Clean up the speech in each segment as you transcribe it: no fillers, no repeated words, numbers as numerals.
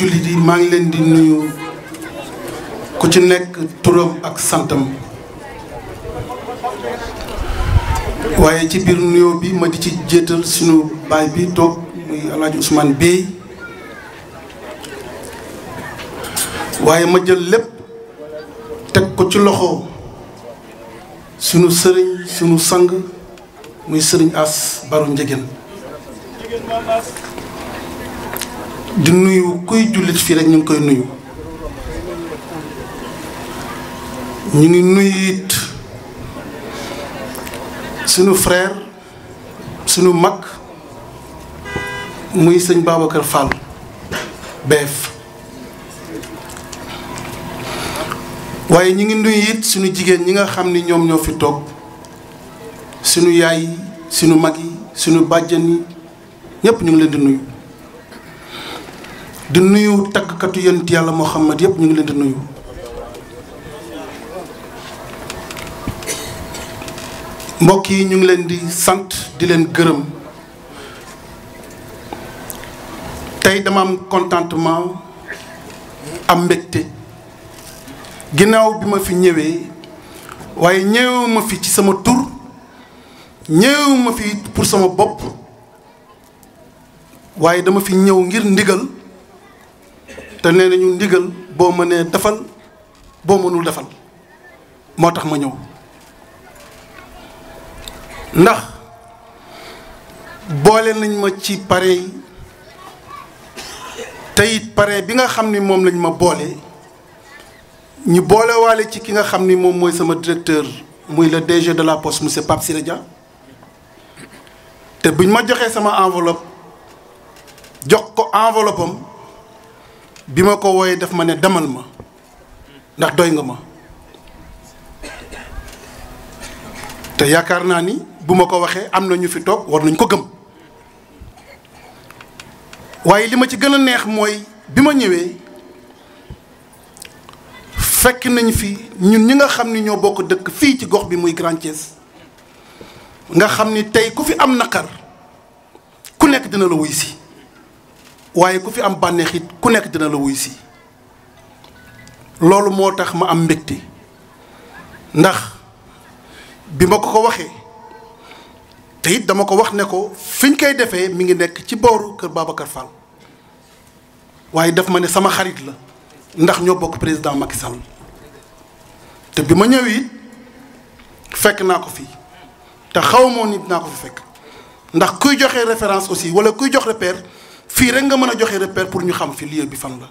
jullit yi maa ngi leen di nuyu ku ci nekk turam ak santam waaye ci biir nuyoo bi ma di ci jéetal sunu baay bi toog muy El Hadj Ousmane Bey waaye ma jël lépp teg ko ci loxo sunu sëriñ sunu sang muy sëriñ As Baro Ndiéguène di nuyu kuy jullit fii rek ñu ngi koy nuyu ñu ngi nuyu it sunu frère sunu mag muy sëñ Babacar Fall beef waaye ñu ngi nuyu it sunu jigéen ñi nga xam ni ñoom ñoo fi toog sunu yaay yi sunu mag yi sunu bàjjan yi ñëpp ñu ngi leen di nuyu tàggkatu yonent yàlla Muhammad yëpp ñu ngi leen di nuyu mbokk yi ñu ngi leen di sant di leen gërëm tey dama am contentement am mbégte ginnaaw bi ma fi ñëwee waaye ñëwuma fi ci sama tur ñëwuma fi pour sama bopp waaye dama fi ñëw ngir ndigal te nee nañu ndigal boo mënee defal boo mënul defal moo tax ma ñëw ndax boole nañ ma ci pare yi te it pare bi nga xam ni moom lañ ma boole ñu boole waale ci ki nga xam ni moom mooy sama directeur muy le DG de la poste monsieur Pape Siré Dia te buñ ma joxee sama enveloppe jox ko enveloppe am bi ma ko wooyee daf ma ne demal ma ndax doy nga ma te yaakaar naa ni bu ma ko waxee am na ñu fi toog war nañ ko gëm waaye li ma ci gën a neex mooy bi ma ñëwee fekk nañ fi ñun ñi nga xam ni ñoo bokk dëkk fii ci gox bi muy Grand Thiès nga xam ni tey ku fi am naqar ku nekk dina la wuy si waaye ku fi am bànneex it ku nekk dina la wuy si loolu moo tax ma am mbégte ndax bi ma ko waxee te it dama ko wax ne ko fi ñu koy defee mi ngi nekk ci booru kër Babacar Fall waaye daf ma ne sama xarit la ndax ñoo bokk président Macky Sall te bi ma ñëwee it fekk naa ko fii te xaw moo nit naa ko fi fekk ndax kuy joxe référence aussi wala kuy jox repère fii rek nga mën a joxe repère pour ñu xam fi lieu bi fan la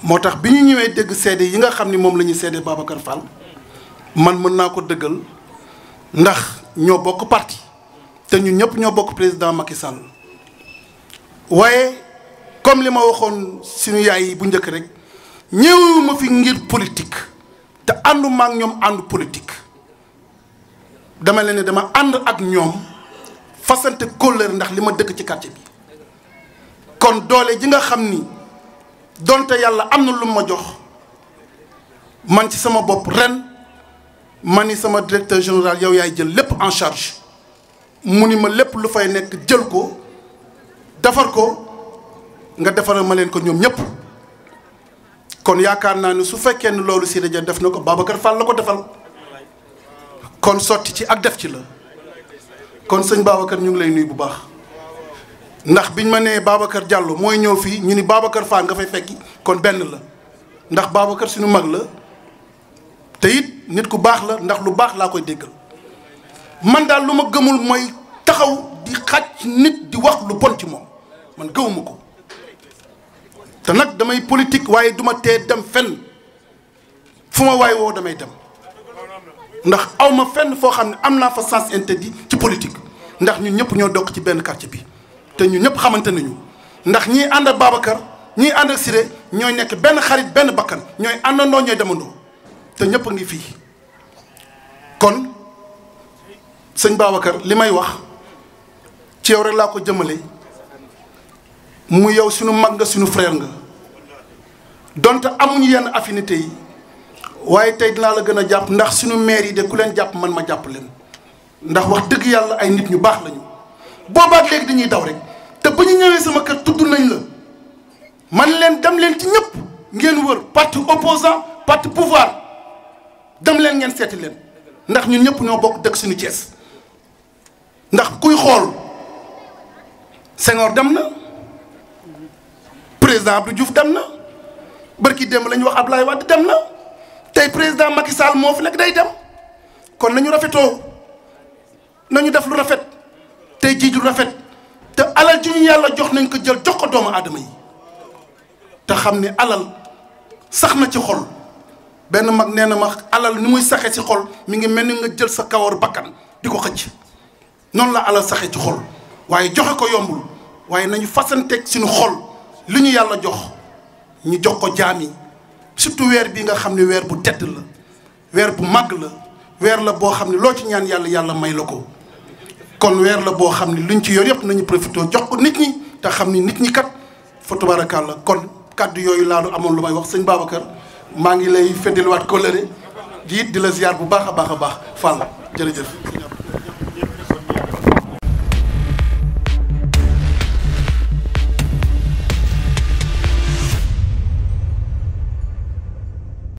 moo tax bi ñu ñëwee dégg seede yi nga xam ni moom la ñuy seede Babacar Fall man mën naa ko dëggal ndax ñoo bokk parti te ñun ñëpp ñoo bokk président Macky Sall waaye comme li ma waxoon suñu yaay yi bu njëkk rek ñëwuma fi ngir politique te ànduma ak ñoom àndu politique dama leen ne dama ànd ak ñoom fasante kóllëre ndax li ma dëkk ci quartier bi kon doole ji nga xam ni donte yàlla am na lu ma jox man ci sama bopp ren ma ni sama directeur général yow yaay jël lépp en charge mu ni ma lépp lu fay nekk jël ko defar ko nga defaral ma leen ko ñoom ñëpp kon yaakaar naa ni su fekkee ne loolu Siré Dia def na ko Babacar Fall la ko defal kon sotti ci ak def ci la kon sëñ Babacar ñu ngi lay nuyu bu baax ndax biñ ma nee Babacar Diallo mooy ñëw fii ñu ni Babacar Fall nga fay fekki kon benn la ndax Babacar suñu mag la te it nit ku baax la ndax lu baax laa koy déggal man daal lu ma gëmul mooy taxaw di xàcc nit di wax lu bon ci moom man gëwuma ko te nag damay politique waaye duma tee dem fenn fu ma waay woo damay dem ndax aw ma fenn foo xam ne am naa fa sens interdit ci politique ndax ñun ñëpp ñoo dokk ci benn quartier bi te ñun ñëpp xamante nañu ndax ñii ànd ak Babacar ñii ànd ak Siré ñooy nekk benn xarit benn bakkan ñooy àndandoo ñooy demandoo te ñëpp a ngi fii kon sëñ Babacar li may wax ci yow rek laa ko jëmale mu yow suñu mag nga suñu frère nga donte amuñu yenn affinité yi waaye tey dinaa la gën a jàpp ndax suñu maire yi de ku leen jàpp man ma jàpp leen ndax wax dëgg yàlla ay nit ñu baax lañu boobaat léegi dañuy daw rek te ba ñu ñëwee sama kër tudd nañ la man leen dem leen ci ñëpp ngeen wër parti opposant parti pouvoir dem leen ngeen seeti leen ndax ñun ñëpp ñoo bokk dëkk suñu Thiès ndax kuy xool Senghor dem na président Abdou Diouf dem na barki démb la ñu wax Abdoulaye Wade dem na tey président Macky Sall moo fi nekk day dem kon nañu rafetoo nañu def lu rafet tey jii ju rafet te alal ji ñu yàlla jox nañ ko jël jox ko doomu aadama yi te xam ne alal sax na ci xol benn mag nee na ma alal ni muy saxee ci xol mi ngi mel ni nga jël sa kawar bakkan di ko xëcc noonu la alal saxee ci xol waaye joxe ko yombul waaye nañu fasanteeg suñu xol li ñu yàlla jox ñu jox ko jaam yi surtout weer bi nga xam ne weer bu tedd la weer bu màgg la weer la boo xam ne loo ci ñaan yàlla yàlla may la ko kon weer la boo xam ne luñ ci yor yëpp nañu profité jox ko nit ñi te xam ni nit ñi kat fa tabaarakàlla kon kaddu yooyu laa du amoon lu may wax sëñ Babacar maa ngi lay feddaliwaat kóllëre di it di la ziar bu baax a baax a baax Fall jërëjëf.